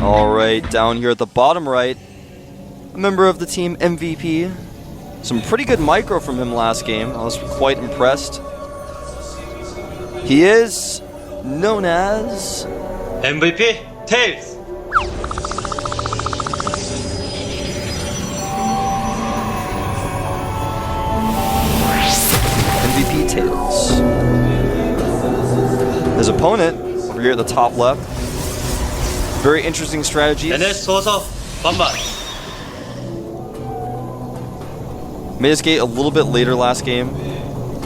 All right, down here at the bottom right, a member of the team MVP. Some pretty good micro from him last game. I was quite impressed. He is known as MVP Tails. MVP Tails. His opponent over here at the top left. Very interesting strategy. NS 소서 vanvanth. Made his gate a little bit later last game.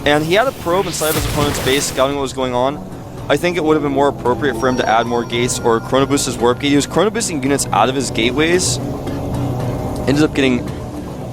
And he had a probe inside of his opponent's base, scouting what was going on. I think it would have been more appropriate for him to add more gates or chrono boost his warp gate. He was chrono boosting units out of his gateways. Ended up getting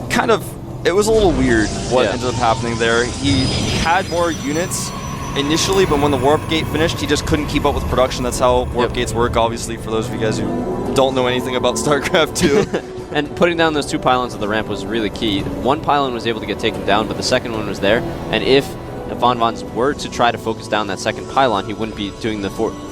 kind of, it was a little weird what ended up happening there. He had more units initially, but when the warp gate finished, he just couldn't keep up with production. That's how warp gates work, obviously, for those of you guys who don't know anything about StarCraft 2. And putting down those 2 pylons of the ramp was really key. One pylon was able to get taken down, but the second one was there. And if vanvanth were to try to focus down that second pylon, he wouldn't be doing the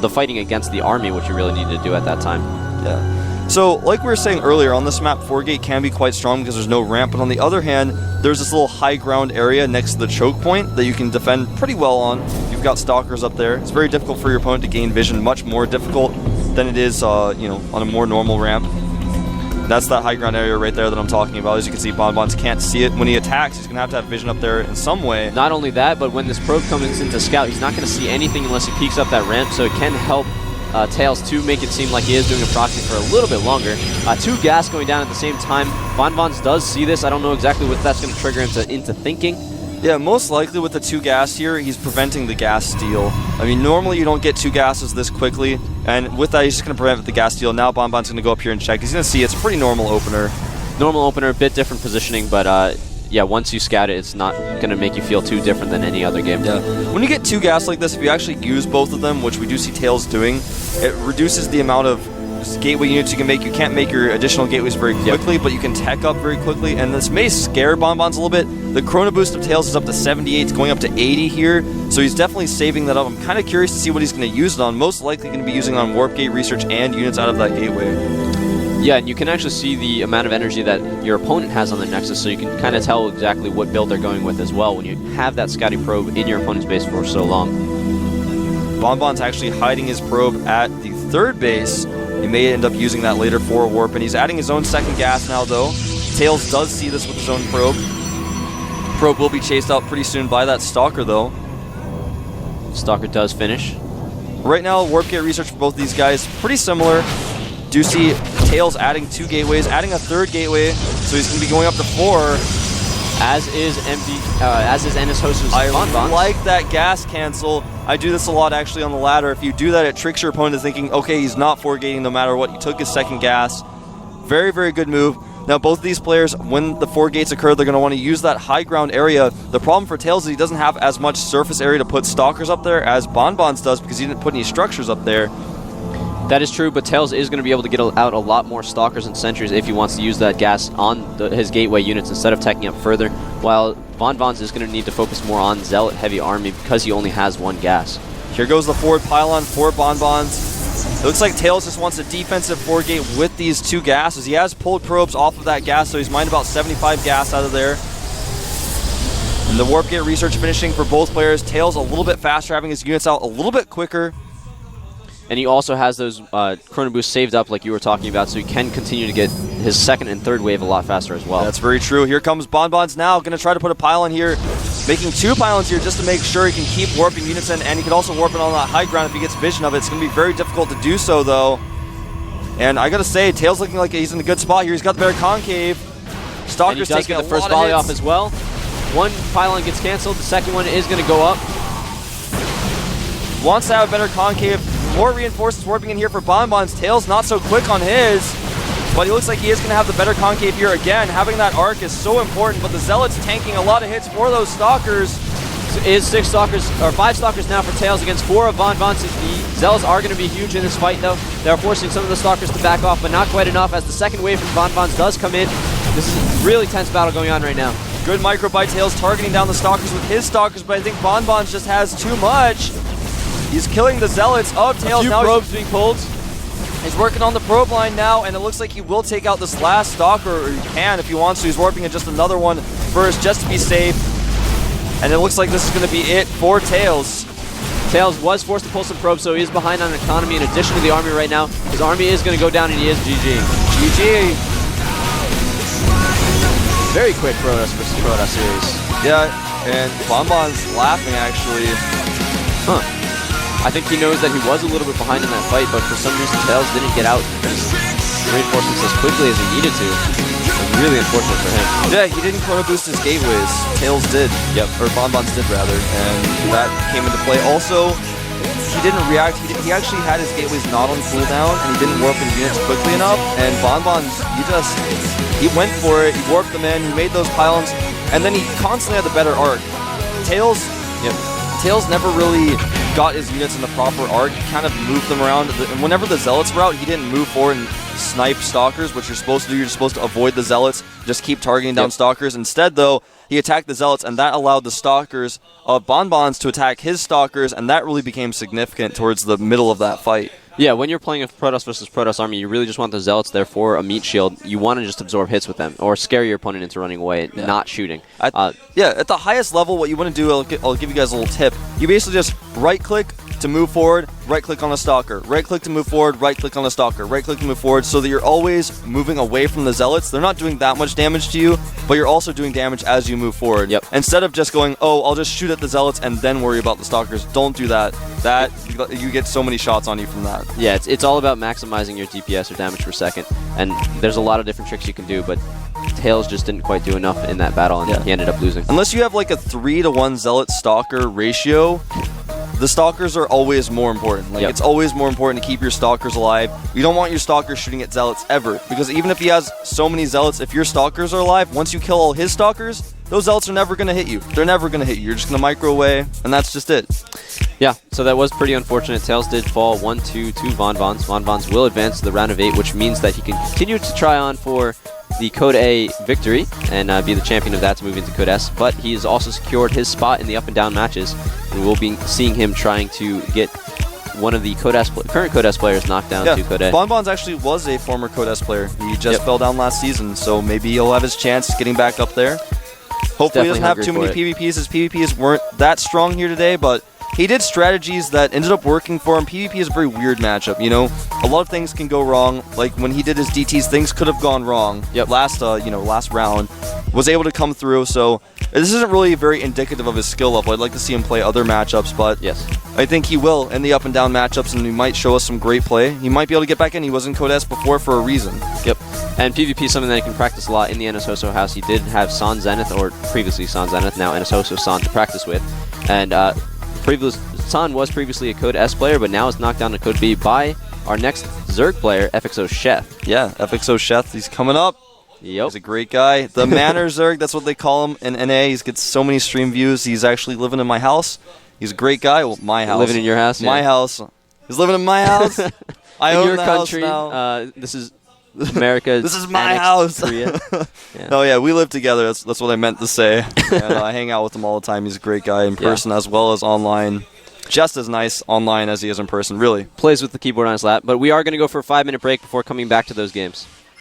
fighting against the army, which he really needed to do at that time. Yeah. So, like we were saying earlier, on this map, 4-gate can be quite strong because there's no ramp, but on the other hand, there's this little high ground area next to the choke point that you can defend pretty well on. You've got stalkers up there. It's very difficult for your opponent to gain vision, much more difficult than it is, you know, on a more normal ramp. That's that high ground area right there that I'm talking about. As you can see, vanvanth can't see it. When he attacks, he's going to have vision up there in some way. Not only that, but when this probe comes into scout, he's not going to see anything unless he peeks up that ramp, so it can help Tails to make it seem like he is doing a proxy for a little bit longer. 2 gas going down at the same time. vanvanth does see this. I don't know exactly what that's going to trigger him into thinking. Yeah, most likely with the 2 gas here, he's preventing the gas steal. I mean, normally you don't get 2 gases this quickly, and with that, he's just going to prevent the gas steal. Now vanvanth's going to go up here and check. He's going to see it's a pretty normal opener. Normal opener, a bit different positioning, but yeah, once you scout it, it's not going to make you feel too different than any other game. Yeah. When you get 2 gas like this, if you actually use both of them, which we do see Tails doing, it reduces the amount of gateway units you can make. You can't make your additional gateways very quickly, but you can tech up very quickly, and this may scare vanvanth a little bit. The chrono boost of Tails is up to 78, it's going up to 80 here, so he's definitely saving that up. I'm kind of curious to see what he's going to use it on. Most likely going to be using on warp gate research and units out of that gateway. Yeah, and you can actually see the amount of energy that your opponent has on their Nexus, so you can kind of tell exactly what build they're going with as well when you have that scouting probe in your opponent's base for so long. vanvanth's actually hiding his probe at the 3rd base. He may end up using that later for a warp, and he's adding his own 2nd gas now, though. Tails does see this with his own probe. Probe will be chased out pretty soon by that Stalker, though. Stalker does finish. Right now, warp gate research for both these guys, pretty similar. Do see Tails adding 2 gateways, adding a 3rd gateway, so he's going to be going up to 4. As is NS Host's vanvanth. I like that gas cancel. I do this a lot actually on the ladder. If you do that, it tricks your opponent into thinking, okay, he's not 4-gating no matter what. He took his 2nd gas. Very, very good move. Now, both of these players, when the 4 gates occur, they're going to want to use that high ground area. The problem for Tails is he doesn't have as much surface area to put stalkers up there as vanvanth does because he didn't put any structures up there. That is true, but Tails is going to be able to get out a lot more stalkers and sentries if he wants to use that gas on his gateway units instead of teching up further, while vanvanth is going to need to focus more on Zealot heavy army because he only has 1 gas. Here goes the forward pylon for vanvanth. It looks like Tails just wants a defensive 4-gate with these 2 gases. He has pulled probes off of that gas, so he's mined about 75 gas out of there. And the warp gate research finishing for both players. Tails a little bit faster, having his units out a little bit quicker. And he also has those chrono boosts saved up like you were talking about, so he can continue to get his 2nd and 3rd wave a lot faster as well. That's very true. Here comes vanvanth now, going to try to put a pylon here, making 2 pylons here just to make sure he can keep warping units in, and he can also warp it on that high ground if he gets vision of it. It's going to be very difficult to do so, though. And I got to say, Tails looking like he's in a good spot here. He's got the better concave. Stalker's taking get the first volley off as well. 1 pylon gets canceled. The 2nd one is going to go up. Wants to have a better concave. More reinforcements warping in here for vanvanth. Tails not so quick on his, but he looks like he is going to have the better concave here again. Having that arc is so important, but the Zealot's tanking a lot of hits for those Stalkers. So is 6 Stalkers, or 5 Stalkers now for Tails against 4 of vanvanth's. The Zealots are going to be huge in this fight, though. They're forcing some of the Stalkers to back off, but not quite enough as the 2nd wave from vanvanth does come in. This is a really tense battle going on right now. Good micro by Tails, targeting down the Stalkers with his Stalkers, but I think vanvanth just has too much. He's killing the Zealots of Tails. A few now probes being pulled. He's working on the probe line now, and it looks like he will take out this last Stalker, or he can if he wants to. He's warping in just another one first, just to be safe. And it looks like this is going to be it for Tails. Tails was forced to pull some probes, so he is behind on economy in addition to the army right now. His army is going to go down, and he is GG. GG. Very quick Protoss versus Protoss series. Yeah, and vanvanth's laughing, actually. Huh. I think he knows that he was a little bit behind in that fight, but for some reason Tails didn't get out his reinforcements as quickly as he needed to. Really unfortunate for him. Yeah, he didn't chrono boost his gateways. Tails did. Yep. Or vanvanth did, rather. And that came into play. Also, he didn't react. He actually had his gateways not on cooldown, and he didn't warp in units quickly enough. And vanvanth, he went for it. He warped them in. He made those pylons. And then he constantly had the better arc. Tails never really got his units in the proper arc. He kind of moved them around. And whenever the Zealots were out, he didn't move forward and snipe Stalkers, which you're supposed to do. You're supposed to avoid the Zealots, just keep targeting down Stalkers. Instead, though, he attacked the Zealots, and that allowed the Stalkers of vanvanth to attack his Stalkers, and that really became significant towards the middle of that fight. Yeah, when you're playing a Protoss versus Protoss army, you really just want the Zealots there for a meat shield. You want to just absorb hits with them, or scare your opponent into running away, not shooting. At the highest level, what you want to do, I'll give you guys a little tip. You basically just right-click to move forward, right-click on a Stalker, right-click to move forward, right-click on a Stalker, right-click to move forward, so that you're always moving away from the Zealots. They're not doing that much damage to you, but you're also doing damage as you move forward. Yep. Instead of just going, oh, I'll just shoot at the Zealots and then worry about the Stalkers. Don't do that. You get so many shots on you from that. Yeah, it's all about maximizing your DPS or damage per second, and there's a lot of different tricks you can do, but Tails just didn't quite do enough in that battle, and he ended up losing. Unless you have like a 3-to-1 Zealot-Stalker ratio, the Stalkers are always more important. It's always more important to keep your Stalkers alive. You don't want your Stalkers shooting at Zealots ever, because even if he has so many Zealots, if your Stalkers are alive, once you kill all his Stalkers, those Zealots are never going to hit you. They're never going to hit you. You're just going to micro away, and that's just it. Yeah, so that was pretty unfortunate. Tails did fall 1-2 to vanvanth. Vanvanth will advance to the round of 8, which means that he can continue to try on for the Code A victory and be the champion of that to move into Code S, but he has also secured his spot in the up and down matches, and we'll be seeing him trying to get one of the current Code S players knocked down to Code A. vanvanth actually was a former Code S player. He just fell down last season, so maybe he'll have his chance getting back up there. Hopefully he doesn't have too many PvPs. His PvPs weren't that strong here today, but he did strategies that ended up working for him. PvP is a very weird matchup, you know? A lot of things can go wrong. Like when he did his DTs, things could have gone wrong. Last round was able to come through, so this isn't really very indicative of his skill level. I'd like to see him play other matchups, but I think he will in the up and down matchups, and he might show us some great play. He might be able to get back in. He was in Code S before for a reason. And PvP is something that he can practice a lot in the NSOSO house. He did have San Zenith, or previously San Zenith, now NSOSO San to practice with. And San was previously a Code S player, but now is knocked down to Code B by our next Zerg player, FXO Chef. Yeah, FXO Chef, he's coming up. Yep. He's a great guy. The Manor Zerg, that's what they call him in NA. He gets so many stream views. He's actually living in my house. He's a great guy. Well, my house. Living in your house? My house. He's living in my house. I own your the country, house now. This is America. This is my house. Oh yeah, we live together. That's what I meant to say. And I hang out with him all the time. He's a great guy in person as well as online. Just as nice online as he is in person, really. Plays with the keyboard on his lap. But we are going to go for a 5-minute break before coming back to those games.